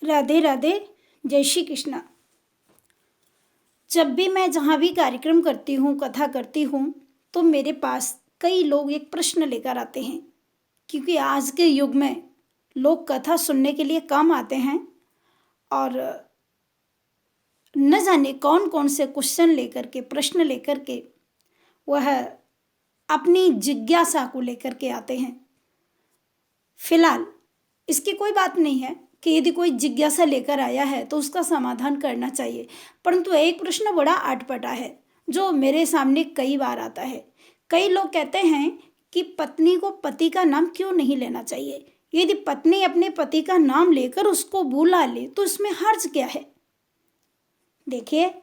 राधे राधे, जय श्री कृष्णा। जब भी मैं जहाँ भी कार्यक्रम करती हूँ, कथा करती हूँ, तो मेरे पास कई लोग एक प्रश्न लेकर आते हैं, क्योंकि आज के युग में लोग कथा सुनने के लिए कम आते हैं और न जाने कौन कौन से क्वेश्चन लेकर के, प्रश्न लेकर के वह अपनी जिज्ञासा को लेकर के आते हैं। फिलहाल इसकी कोई बात नहीं है कि यदि कोई जिज्ञासा लेकर आया है तो उसका समाधान करना चाहिए, परंतु एक प्रश्न बड़ा अटपटा है जो मेरे सामने कई बार आता है। कई लोग कहते हैं कि पत्नी को पति का नाम क्यों नहीं लेना चाहिए, यदि पत्नी अपने पति का नाम लेकर उसको बुला ले तो इसमें हर्ज क्या है। देखिए,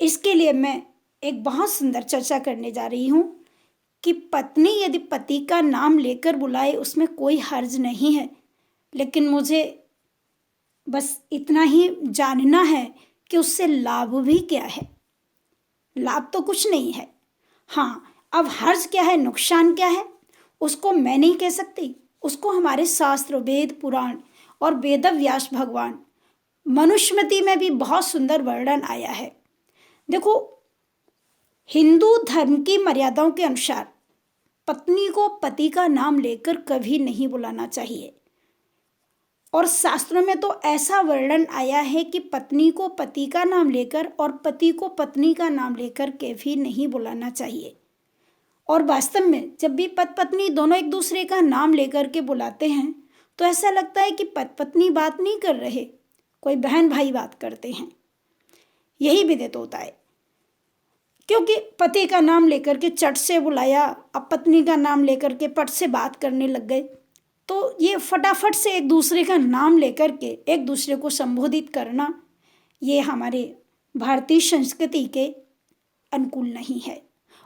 इसके लिए मैं एक बहुत सुंदर चर्चा करने जा रही हूँ कि पत्नी यदि पति का नाम लेकर बुलाए उसमें कोई हर्ज नहीं है, लेकिन मुझे बस इतना ही जानना है कि उससे लाभ भी क्या है। लाभ तो कुछ नहीं है, हाँ, अब हर्ज क्या है, नुकसान क्या है, उसको मैं नहीं कह सकती, उसको हमारे शास्त्र, वेद, पुराण और वेद व्यास भगवान मनुस्मृति में भी बहुत सुंदर वर्णन आया है। देखो, हिंदू धर्म की मर्यादाओं के अनुसार पत्नी को पति का नाम लेकर कभी नहीं बुलाना चाहिए, और शास्त्रों में तो ऐसा वर्णन आया है कि पत्नी को पति का नाम लेकर और पति को पत्नी का नाम लेकर के भी नहीं बुलाना चाहिए। और वास्तव में जब भी पति पत्नी दोनों एक दूसरे का नाम लेकर के बुलाते हैं तो ऐसा लगता है कि पति पत्नी बात नहीं कर रहे, कोई बहन भाई बात करते हैं। यही विदित होता है, क्योंकि पति का नाम लेकर के चट से बुलाया, अब पत्नी का नाम लेकर के पट से बात करने लग गए, तो ये फटाफट से एक दूसरे का नाम लेकर के एक दूसरे को संबोधित करना, ये हमारे भारतीय संस्कृति के अनुकूल नहीं है,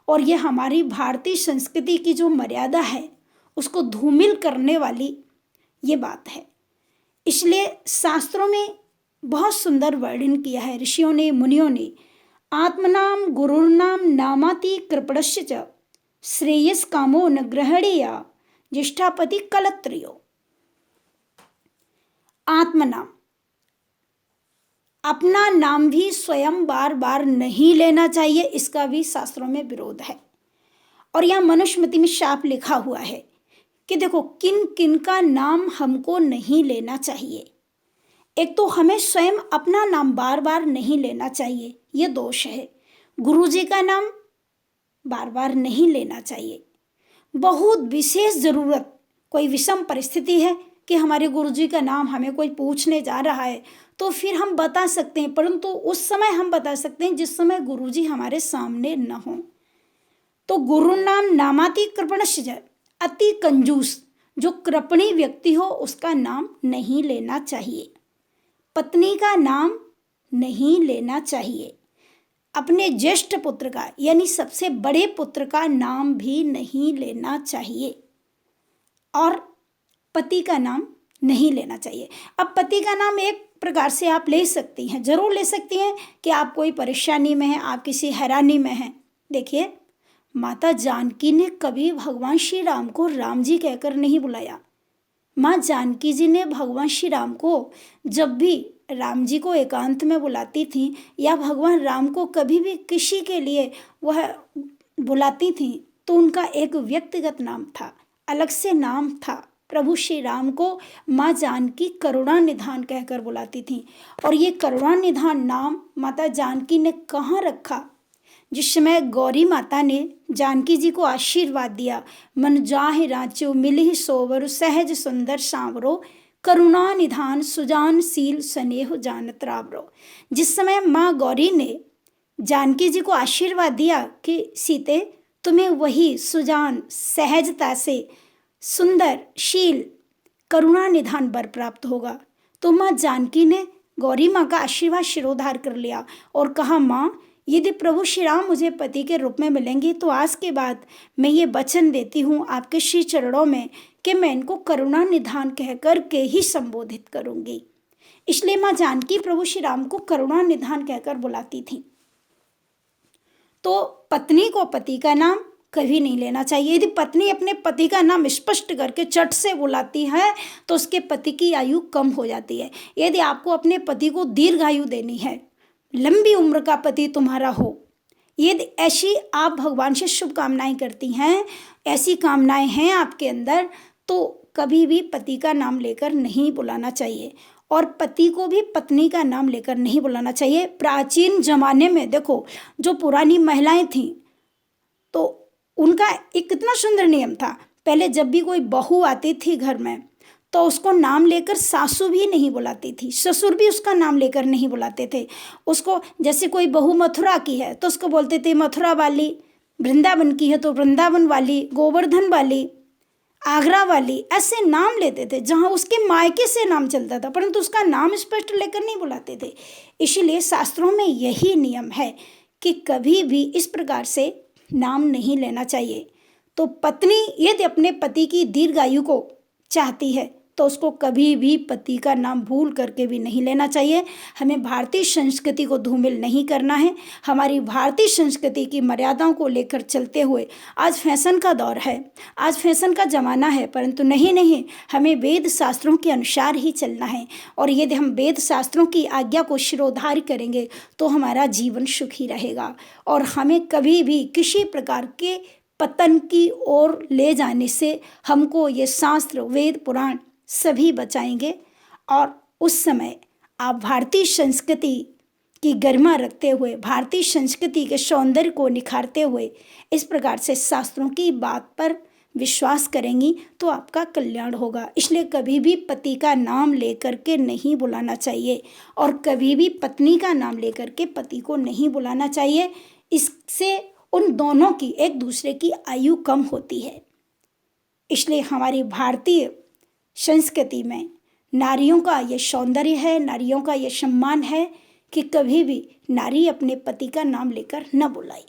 और ये हमारी भारतीय संस्कृति की जो मर्यादा है उसको धूमिल करने वाली ये बात है। इसलिए शास्त्रों में बहुत सुंदर वर्णन किया है ऋषियों ने, मुनियों ने। आत्मनाम गुरुर्नाम नामाति कृपणस्य च श्रेयस कामो न ग्रहणीय ज्येष्ठापति कलत्रियो। आत्मनाम, अपना नाम भी स्वयं बार बार नहीं लेना चाहिए, इसका भी शास्त्रों में विरोध है। और यह मनुस्मृति में साफ लिखा हुआ है कि देखो किन किन का नाम हमको नहीं लेना चाहिए। एक तो हमें स्वयं अपना नाम बार बार नहीं लेना चाहिए, यह दोष है। गुरु जी का नाम बार बार नहीं लेना चाहिए। बहुत विशेष ज़रूरत, कोई विषम परिस्थिति है कि हमारे गुरुजी का नाम हमें कोई पूछने जा रहा है तो फिर हम बता सकते हैं, परंतु उस समय हम बता सकते हैं जिस समय गुरुजी हमारे सामने न हो। तो गुरु नाम नामाति कृपणस्य, अति कंजूस जो कृपणी व्यक्ति हो उसका नाम नहीं लेना चाहिए। पत्नी का नाम नहीं लेना चाहिए। अपने ज्येष्ठ पुत्र का यानी सबसे बड़े पुत्र का नाम भी नहीं लेना चाहिए, और पति का नाम नहीं लेना चाहिए। अब पति का नाम एक प्रकार से आप ले सकती हैं, जरूर ले सकती हैं कि आप कोई परेशानी में हैं, आप किसी हैरानी में हैं। देखिए, माता जानकी ने कभी भगवान श्री राम को राम जी कहकर नहीं बुलाया। माँ जानकी जी ने भगवान श्री राम को जब भी राम जी को एकांत में बुलाती थी या भगवान राम को कभी भी किसी के लिए वह बुलाती थी तो उनका एक व्यक्तिगत नाम था, अलग से नाम था। प्रभु श्री राम को माँ जानकी करुणा निधान कहकर बुलाती थी, और ये करुणा निधान नाम माता जानकी ने कहाँ रखा? जिस समय गौरी माता ने जानकी जी को आशीर्वाद दिया, मन जाहि राचो मिलिहि सोवर सहज सुंदर सांवरो करुणा निधान सुजानशील स्नेह जानत रावरो। जिस समय माँ गौरी ने जानकी जी को आशीर्वाद दिया कि सीते तुम्हें वही सुजान, सहजता से सुंदर, शील, करुणा निधान वर प्राप्त होगा, तो माँ जानकी ने गौरी माँ का आशीर्वाद शिरोधार कर लिया और कहा, माँ यदि प्रभु श्री राम मुझे पति के रूप में मिलेंगे तो आज के बाद मैं ये वचन देती हूँ आपके श्री चरणों में कि मैं इनको करुणा निधान कह कर के ही संबोधित करूँगी। इसलिए माँ जानकी प्रभु श्री राम को करुणा निधान कहकर बुलाती थी। तो पत्नी को पति का नाम कभी नहीं लेना चाहिए। यदि पत्नी अपने पति का नाम स्पष्ट करके चट से बुलाती है तो उसके पति की आयु कम हो जाती है। यदि आपको अपने पति को दीर्घायु देनी है, लंबी उम्र का पति तुम्हारा हो, यदि ऐसी आप भगवान से शुभकामनाएं करती हैं, ऐसी कामनाएं हैं आपके अंदर, तो कभी भी पति का नाम लेकर नहीं बुलाना चाहिए और पति को भी पत्नी का नाम लेकर नहीं बुलाना चाहिए। प्राचीन जमाने में देखो, जो पुरानी महिलाएं थीं तो उनका एक कितना सुंदर नियम था। पहले जब भी कोई बहू आती थी घर में तो उसको नाम लेकर सासू भी नहीं बुलाती थी, ससुर भी उसका नाम लेकर नहीं बुलाते थे उसको। जैसे कोई बहू मथुरा की है तो उसको बोलते थे मथुरा वाली, वृंदावन की है तो वृंदावन वाली, गोवर्धन वाली, आगरा वाली, ऐसे नाम लेते थे जहाँ उसके मायके से नाम चलता था, परंतु उसका नाम स्पष्ट लेकर नहीं बुलाते थे। इसीलिए शास्त्रों में यही नियम है कि कभी भी इस प्रकार से नाम नहीं लेना चाहिए। तो पत्नी यदि अपने पति की दीर्घायु को चाहती है तो उसको कभी भी पति का नाम भूल करके भी नहीं लेना चाहिए। हमें भारतीय संस्कृति को धूमिल नहीं करना है। हमारी भारतीय संस्कृति की मर्यादाओं को लेकर चलते हुए, आज फैशन का दौर है, आज फैशन का ज़माना है, परंतु नहीं, हमें वेद शास्त्रों के अनुसार ही चलना है। और यदि हम वेद शास्त्रों की आज्ञा को शिरोधार्य करेंगे तो हमारा जीवन सुखी रहेगा और हमें कभी भी किसी प्रकार के पतन की ओर ले जाने से हमको ये शास्त्र, वेद, पुराण सभी बचाएंगे। और उस समय आप भारतीय संस्कृति की गरिमा रखते हुए, भारतीय संस्कृति के सौंदर्य को निखारते हुए इस प्रकार से शास्त्रों की बात पर विश्वास करेंगी तो आपका कल्याण होगा। इसलिए कभी भी पति का नाम लेकर के नहीं बुलाना चाहिए और कभी भी पत्नी का नाम लेकर के पति को नहीं बुलाना चाहिए। इससे उन दोनों की, एक दूसरे की आयु कम होती है। इसलिए हमारी भारतीय संस्कृति में नारियों का ये सौंदर्य है, नारियों का ये सम्मान है कि कभी भी नारी अपने पति का नाम लेकर न बुलाए।